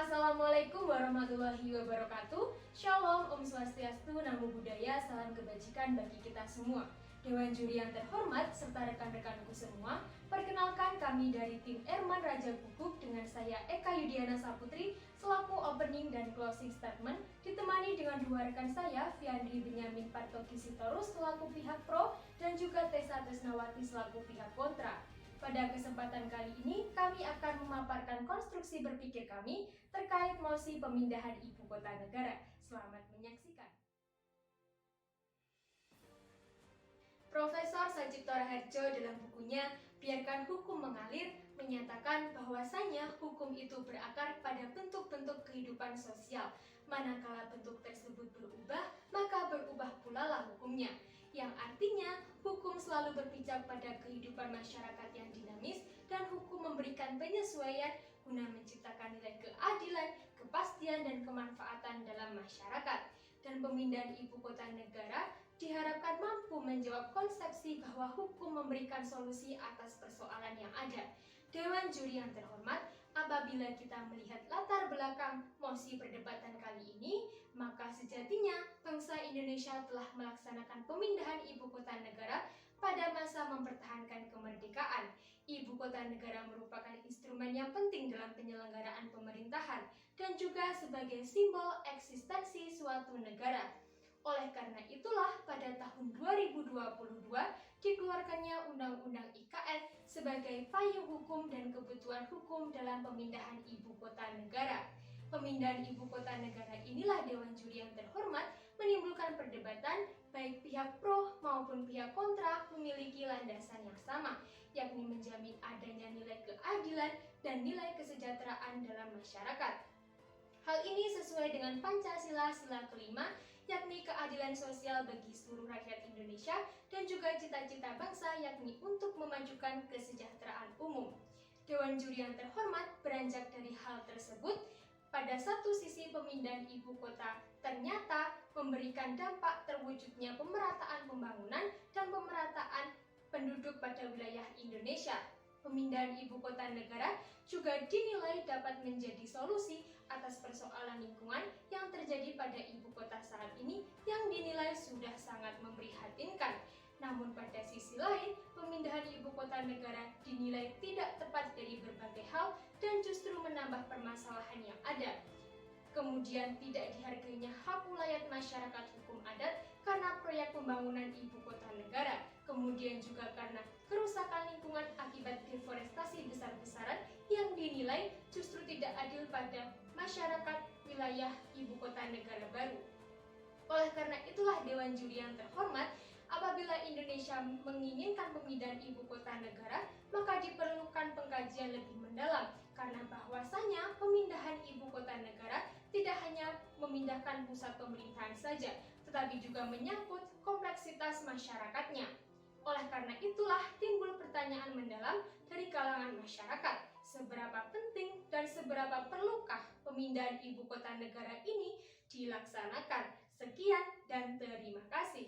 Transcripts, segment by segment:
Assalamualaikum warahmatullahi wabarakatuh. Shalom, Om Swastiastu, Namo Buddhaya, salam kebajikan bagi kita semua. Dewan juri yang terhormat serta rekan-rekanku semua, perkenalkan kami dari tim Erman Raja Guguk dengan saya Eka Yudiana Saputri selaku opening dan closing statement, ditemani dengan dua rekan saya, Fiandri Benyamin Partogi Sitorus selaku pihak pro dan juga Tessa Tresnawati selaku pihak kontra. Pada kesempatan kali ini, kami akan memaparkan konstruksi berpikir kami terkait mosi pemindahan ibu kota negara. Selamat menyaksikan. Profesor Sajipto Raharjo dalam bukunya Biarkan Hukum Mengalir menyatakan bahwasanya hukum itu berakar pada bentuk-bentuk kehidupan sosial. Manakala bentuk tersebut berubah, maka berubah pula lah hukumnya. Yang artinya hukum selalu berpijak pada kehidupan masyarakat yang dinamis dan hukum memberikan penyesuaian guna menciptakan nilai keadilan, kepastian, dan kemanfaatan dalam masyarakat. Dan pemindahan ibu kota negara diharapkan mampu menjawab konsepsi bahwa hukum memberikan solusi atas persoalan yang ada. Dewan juri yang terhormat, apabila kita melihat latar belakang mosi perdebatan kali ini, maka sejatinya bangsa Indonesia telah melaksanakan pemindahan ibu kota negara pada masa mempertahankan kemerdekaan. Ibu kota negara merupakan instrumen yang penting dalam penyelenggaraan pemerintahan dan juga sebagai simbol eksistensi suatu negara. Oleh karena itulah pada tahun 2022 dikeluarkannya Undang-Undang IKN sebagai payung hukum dan kebutuhan hukum dalam pemindahan ibu kota negara. Pemindahan ibu kota negara inilah Dewan Juri yang terhormat menimbulkan perdebatan baik pihak pro maupun pihak kontra memiliki landasan yang sama, yakni menjamin adanya nilai keadilan dan nilai kesejahteraan dalam masyarakat. Hal ini sesuai dengan Pancasila sila kelima, yakni keadilan sosial bagi seluruh rakyat Indonesia dan juga cita-cita bangsa yakni untuk memajukan kesejahteraan umum. Dewan juri yang terhormat beranjak dari hal tersebut, pada satu sisi pemindahan ibu kota ternyata memberikan dampak terwujudnya pemerataan pembangunan dan pemerataan penduduk pada wilayah Indonesia. Pemindahan ibu kota negara juga dinilai dapat menjadi solusi atas persoalan lingkungan yang terjadi pada ibu kota saat ini yang dinilai sudah sangat memprihatinkan. Namun pada sisi lain, pemindahan ibu kota negara dinilai tidak tepat dari berbagai hal dan justru menambah permasalahan yang ada. Kemudian tidak dihargainya hak wilayah masyarakat hukum adat karena proyek pembangunan ibu kota negara. Kemudian juga karena kerusakan lingkungan akibat deforestasi besar-besaran yang dinilai justru tidak adil pada masyarakat wilayah ibu kota negara baru. Oleh karena itulah Dewan Juri yang terhormat, apabila Indonesia menginginkan pemindahan ibu kota negara, maka diperlukan pengkajian lebih mendalam karena bahwasanya pemindahan ibu kota negara tidak hanya memindahkan pusat pemerintahan saja, tetapi juga menyangkut kompleksitas masyarakatnya. Oleh karena itulah timbul pertanyaan mendalam dari kalangan masyarakat, seberapa penting dan seberapa perlukah pemindahan ibu kota negara ini dilaksanakan. Sekian dan terima kasih.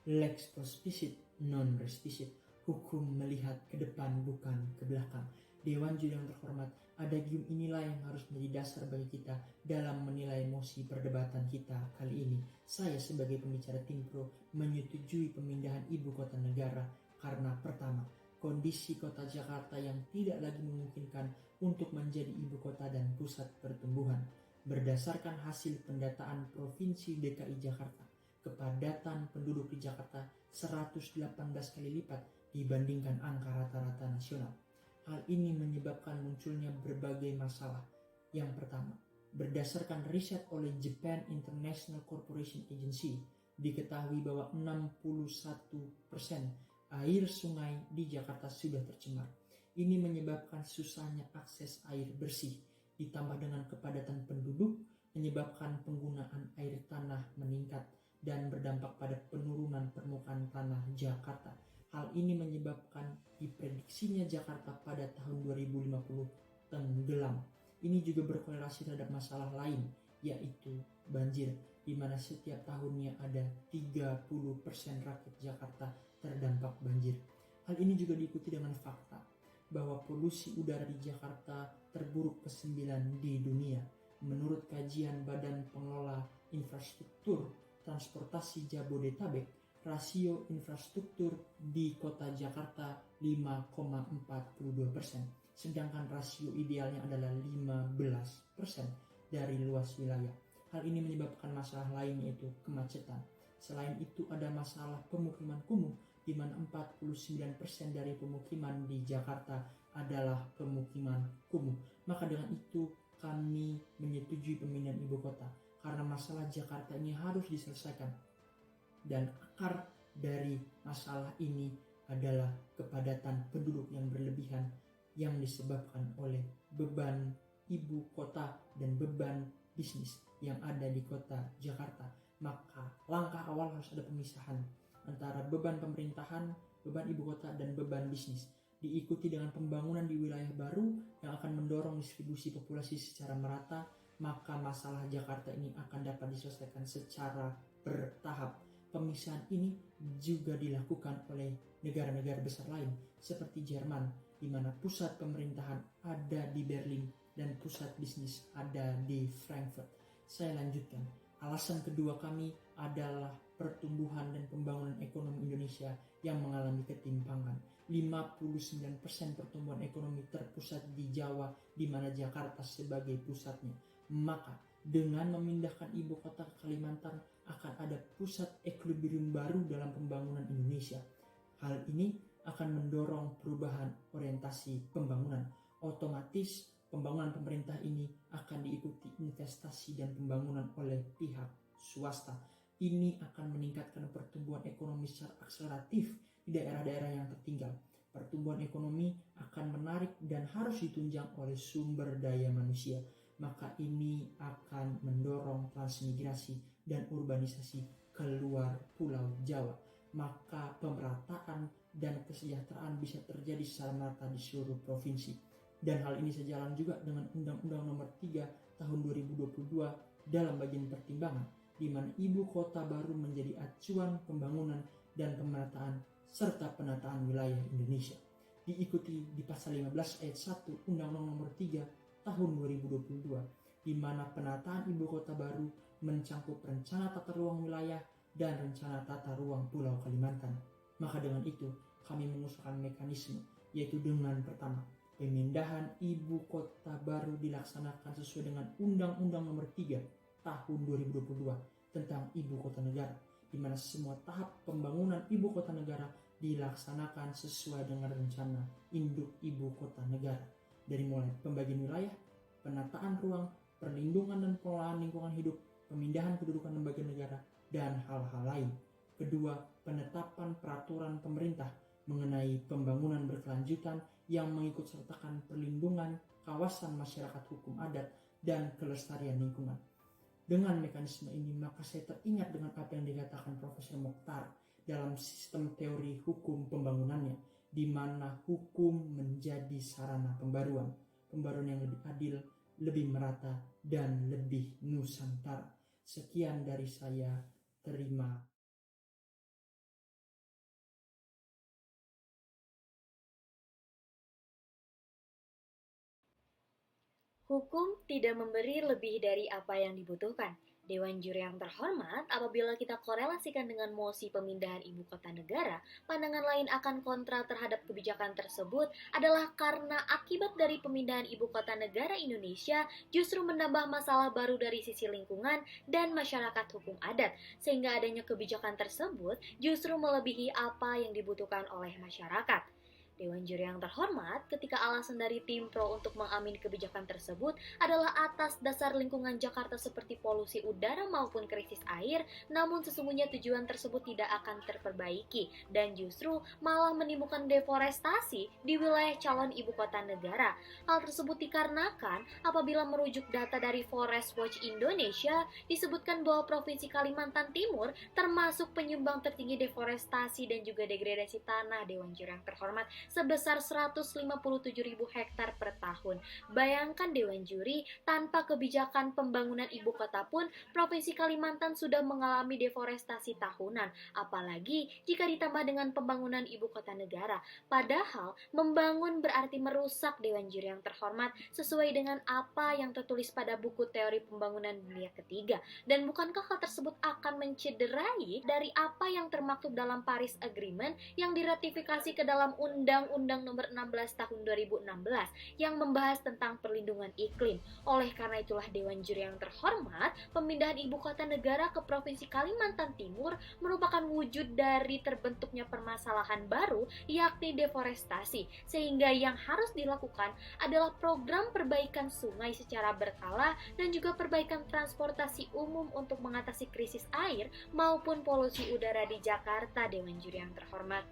Lex prospicit non respisit. Hukum melihat ke depan bukan ke belakang. Dewan juri yang terhormat, adagium inilah yang harus menjadi dasar bagi kita dalam menilai mosi perdebatan kita kali ini. Saya sebagai pembicara tim pro menyetujui pemindahan ibu kota negara karena pertama, kondisi kota Jakarta yang tidak lagi memungkinkan untuk menjadi ibu kota dan pusat pertumbuhan. Berdasarkan hasil pendataan Provinsi DKI Jakarta, kepadatan penduduk di Jakarta 118 kali lipat dibandingkan angka rata-rata nasional. Hal ini menyebabkan munculnya berbagai masalah. Yang pertama, berdasarkan riset oleh Japan International Corporation Agency, diketahui bahwa 61% air sungai di Jakarta sudah tercemar. Ini menyebabkan susahnya akses air bersih, ditambah dengan kepadatan penduduk, menyebabkan penggunaan air tanah meningkat dan berdampak pada penurunan permukaan tanah Jakarta. Hal ini menyebabkan diprediksinya Jakarta pada tahun 2050 tenggelam. Ini juga berkorelasi terhadap masalah lain, yaitu banjir, di mana setiap tahunnya ada 30% rakyat Jakarta terdampak banjir. Hal ini juga diikuti dengan fakta bahwa polusi udara di Jakarta terburuk ke-9 di dunia. Menurut kajian Badan Pengelola Infrastruktur Transportasi Jabodetabek, rasio infrastruktur di kota Jakarta 5,42%, sedangkan rasio idealnya adalah 15% dari luas wilayah. Hal ini menyebabkan masalah lain, yaitu kemacetan. Selain itu ada masalah pemukiman kumuh, di mana 49% dari pemukiman di Jakarta adalah pemukiman kumuh. Maka dengan itu kami menyetujui pemindahan ibu kota, karena masalah Jakarta ini harus diselesaikan. Dan akar dari masalah ini adalah kepadatan penduduk yang berlebihan yang disebabkan oleh beban ibu kota dan beban bisnis yang ada di kota Jakarta. Maka langkah awal harus ada pemisahan antara beban pemerintahan, beban ibu kota, dan beban bisnis, diikuti dengan pembangunan di wilayah baru yang akan mendorong distribusi populasi secara merata. Maka masalah Jakarta ini akan dapat diselesaikan secara bertahap. Pemisahan ini juga dilakukan oleh negara-negara besar lain seperti Jerman, di mana pusat pemerintahan ada di Berlin dan pusat bisnis ada di Frankfurt. Saya lanjutkan. Alasan kedua kami adalah pertumbuhan dan pembangunan ekonomi Indonesia yang mengalami ketimpangan. 59% pertumbuhan ekonomi terpusat di Jawa, di mana Jakarta sebagai pusatnya. Maka dengan memindahkan ibu kota ke Kalimantan akan ada pusat equilibrium baru dalam pembangunan Indonesia. Hal ini akan mendorong perubahan orientasi pembangunan. Otomatis pembangunan pemerintah ini akan diikuti investasi dan pembangunan oleh pihak swasta. Ini akan meningkatkan pertumbuhan ekonomi secara akseleratif di daerah-daerah yang tertinggal. Pertumbuhan ekonomi akan menarik dan harus ditunjang oleh sumber daya manusia. Maka ini akan mendorong transmigrasi dan urbanisasi keluar Pulau Jawa. Maka pemerataan dan kesejahteraan bisa terjadi secara merata di seluruh provinsi. Dan hal ini sejalan juga dengan Undang-Undang Nomor 3 Tahun 2022 dalam bagian pertimbangan, di mana ibu kota baru menjadi acuan pembangunan dan pemerataan serta penataan wilayah Indonesia. Diikuti di pasal 15 ayat 1 Undang-Undang Nomor 3 Tahun 2022, di mana penataan ibu kota baru mencakup rencana tata ruang wilayah dan rencana tata ruang Pulau Kalimantan. Maka dengan itu kami mengusulkan mekanisme, yaitu dengan pertama, pemindahan ibu kota baru dilaksanakan sesuai dengan Undang-Undang Nomor 3 Tahun 2022 tentang Ibu Kota Negara, di mana semua tahap pembangunan ibu kota negara dilaksanakan sesuai dengan rencana induk ibu kota negara, dari mulai pembagian wilayah, penataan ruang, perlindungan dan pengelolaan lingkungan hidup, pemindahan kedudukan lembaga negara, dan hal-hal lain. Kedua, penetapan peraturan pemerintah mengenai pembangunan berkelanjutan yang mengikut sertakan perlindungan kawasan masyarakat hukum adat dan kelestarian lingkungan. Dengan mekanisme ini, maka saya teringat dengan apa yang dikatakan Profesor Mokhtar dalam sistem teori hukum pembangunannya, di mana hukum menjadi sarana pembaruan yang lebih adil, lebih merata, dan lebih nusantara. Sekian dari saya, terima. Hukum tidak memberi lebih dari apa yang dibutuhkan. Dewan Juri yang terhormat, apabila kita korelasikan dengan mosi pemindahan ibu kota negara, pandangan lain akan kontra terhadap kebijakan tersebut adalah karena akibat dari pemindahan ibu kota negara Indonesia justru menambah masalah baru dari sisi lingkungan dan masyarakat hukum adat, sehingga adanya kebijakan tersebut justru melebihi apa yang dibutuhkan oleh masyarakat. Dewan Juri yang terhormat, ketika alasan dari tim pro untuk mengamini kebijakan tersebut adalah atas dasar lingkungan Jakarta seperti polusi udara maupun krisis air, namun sesungguhnya tujuan tersebut tidak akan terperbaiki dan justru malah menimbulkan deforestasi di wilayah calon ibu kota negara. Hal tersebut dikarenakan apabila merujuk data dari Forest Watch Indonesia, disebutkan bahwa Provinsi Kalimantan Timur termasuk penyumbang tertinggi deforestasi dan juga degradasi tanah. Dewan Juri yang terhormat, sebesar 157.000 hektar per tahun. Bayangkan Dewan Juri, tanpa kebijakan pembangunan ibu kota pun Provinsi Kalimantan sudah mengalami deforestasi tahunan, apalagi jika ditambah dengan pembangunan ibu kota negara. Padahal membangun berarti merusak, Dewan Juri yang terhormat, sesuai dengan apa yang tertulis pada buku teori pembangunan dunia ketiga. Dan bukankah hal tersebut akan mencederai dari apa yang termaktub dalam Paris Agreement yang diratifikasi ke dalam Undang-Undang Nomor 16 Tahun 2016 yang membahas tentang perlindungan iklim. Oleh karena itulah Dewan Juri yang terhormat, pemindahan ibu kota negara ke Provinsi Kalimantan Timur merupakan wujud dari terbentuknya permasalahan baru, yakni deforestasi, sehingga yang harus dilakukan adalah program perbaikan sungai secara berkala dan juga perbaikan transportasi umum untuk mengatasi krisis air maupun polusi udara di Jakarta, Dewan Juri yang terhormat.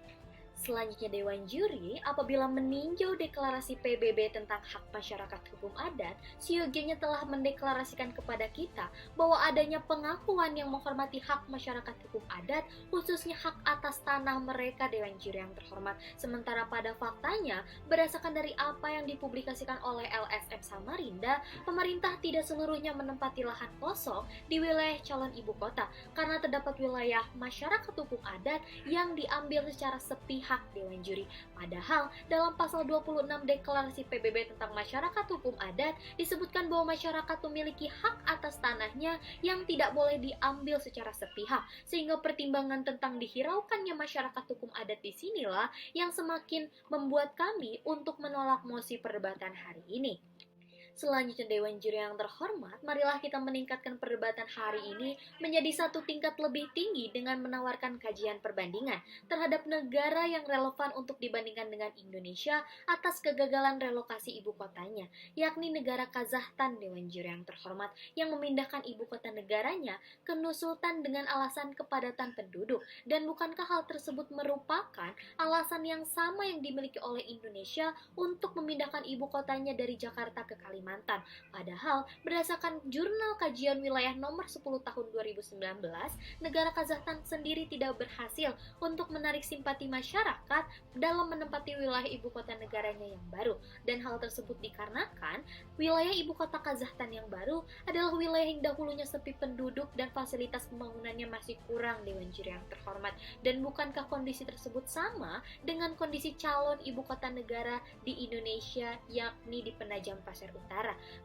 Selanjutnya Dewan Juri, apabila meninjau deklarasi PBB tentang hak masyarakat hukum adat, seyogianya telah mendeklarasikan kepada kita bahwa adanya pengakuan yang menghormati hak masyarakat hukum adat, khususnya hak atas tanah mereka, Dewan Juri yang terhormat. Sementara pada faktanya, berdasarkan dari apa yang dipublikasikan oleh LSM Samarinda, pemerintah tidak seluruhnya menempati lahan kosong di wilayah calon ibu kota, karena terdapat wilayah masyarakat hukum adat yang diambil secara sepihak, Dewan Juri. Padahal dalam pasal 26 deklarasi PBB tentang masyarakat hukum adat disebutkan bahwa masyarakat memiliki hak atas tanahnya yang tidak boleh diambil secara sepihak, sehingga pertimbangan tentang dihiraukannya masyarakat hukum adat disinilah yang semakin membuat kami untuk menolak mosi perdebatan hari ini. Selanjutnya Dewan Juri yang terhormat, marilah kita meningkatkan perdebatan hari ini menjadi satu tingkat lebih tinggi dengan menawarkan kajian perbandingan terhadap negara yang relevan untuk dibandingkan dengan Indonesia atas kegagalan relokasi ibu kotanya, yakni negara Kazakhstan, Dewan Juri yang terhormat, yang memindahkan ibu kota negaranya ke Nur-Sultan dengan alasan kepadatan penduduk. Dan bukankah hal tersebut merupakan alasan yang sama yang dimiliki oleh Indonesia untuk memindahkan ibu kotanya dari Jakarta ke Kalimantan? Padahal berdasarkan Jurnal Kajian Wilayah Nomor 10 Tahun 2019, negara Kazakhstan sendiri tidak berhasil untuk menarik simpati masyarakat dalam menempati wilayah ibu kota negaranya yang baru. Dan hal tersebut dikarenakan wilayah ibu kota Kazakhstan yang baru adalah wilayah yang dahulunya sepi penduduk dan fasilitas pembangunannya masih kurang, Dewan Juri yang terhormat. Dan bukankah kondisi tersebut sama dengan kondisi calon ibu kota negara di Indonesia, yakni di Penajam Pasir Utara?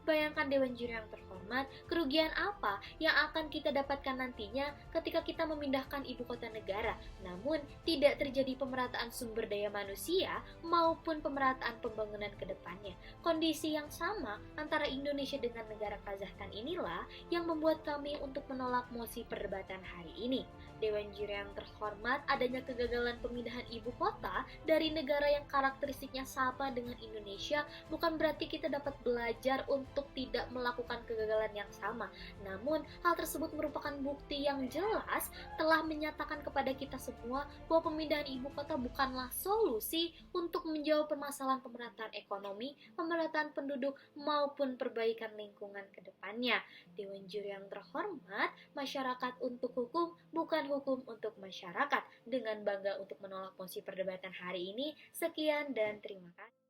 Bayangkan Dewan Juri yang terhormat, kerugian apa yang akan kita dapatkan nantinya ketika kita memindahkan ibu kota negara, namun tidak terjadi pemerataan sumber daya manusia maupun pemerataan pembangunan ke depannya. Kondisi yang sama antara Indonesia dengan negara Kazakhstan inilah yang membuat kami untuk menolak mosi perdebatan hari ini. Dewan Juri yang terhormat, adanya kegagalan pemindahan ibu kota dari negara yang karakteristiknya sama dengan Indonesia bukan berarti kita dapat belajar untuk tidak melakukan kegagalan yang sama. Namun, hal tersebut merupakan bukti yang jelas telah menyatakan kepada kita semua bahwa pemindahan ibu kota bukanlah solusi untuk menjawab permasalahan pemerataan ekonomi, pemerataan penduduk, maupun perbaikan lingkungan ke depannya. Dewan Juri yang terhormat, masyarakat untuk hukum, bukan hukum untuk masyarakat. Dengan bangga untuk menolak mosi perdebatan hari ini, sekian dan terima kasih.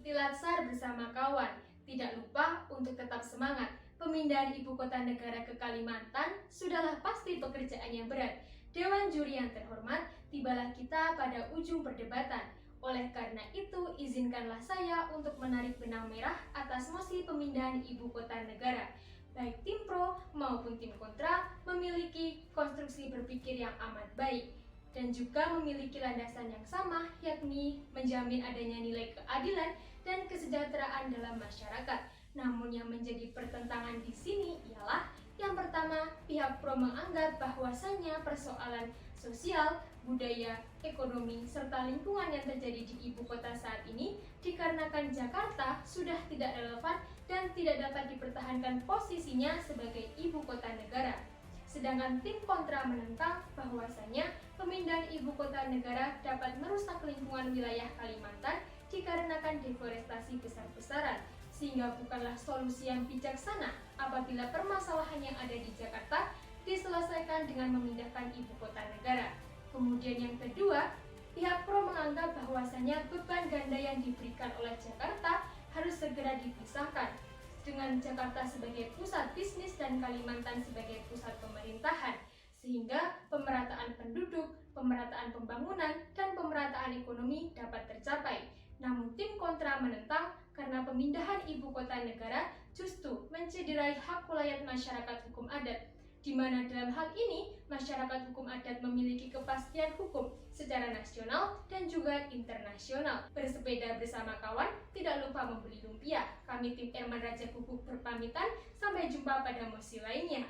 Tilatsar bersama kawan, tidak lupa untuk tetap semangat. Pemindahan ibu kota negara ke Kalimantan sudahlah pasti pekerjaan yang berat. Dewan Juri yang terhormat, tibalah kita pada ujung perdebatan. Oleh karena itu, izinkanlah saya untuk menarik benang merah atas mosi pemindahan ibu kota negara. Baik tim pro maupun tim kontra memiliki konstruksi berpikir yang amat baik dan juga memiliki landasan yang sama, yakni menjamin adanya nilai keadilan dan kesejahteraan dalam masyarakat. Namun yang menjadi pertentangan di sini ialah yang pertama, pihak pro menganggap bahwasannya persoalan sosial, budaya, ekonomi, serta lingkungan yang terjadi di ibu kota saat ini dikarenakan Jakarta sudah tidak relevan dan tidak dapat dipertahankan posisinya sebagai ibu kota negara. Sedangkan tim kontra menentang bahwasannya pemindahan ibu kota negara dapat merusak lingkungan wilayah Kalimantan dikarenakan deforestasi besar-besaran, sehingga bukanlah solusi yang bijaksana apabila permasalahan yang ada di Jakarta diselesaikan dengan memindahkan ibu kota negara. Kemudian yang kedua, pihak pro menganggap bahwasanya beban ganda yang diberikan oleh Jakarta harus segera dipisahkan, dengan Jakarta sebagai pusat bisnis dan Kalimantan sebagai pusat pemerintahan, sehingga pemerataan penduduk, pemerataan pembangunan, dan pemerataan ekonomi dapat tercapai. Namun tim kontra menentang karena pemindahan ibu kota negara justru mencederai hak wilayah masyarakat hukum adat, di mana dalam hal ini masyarakat hukum adat memiliki kepastian hukum secara nasional dan juga internasional. Bersepeda bersama kawan, tidak lupa membeli lumpia. Kami tim Erman Raja Guguk berpamitan, sampai jumpa pada mosi lainnya.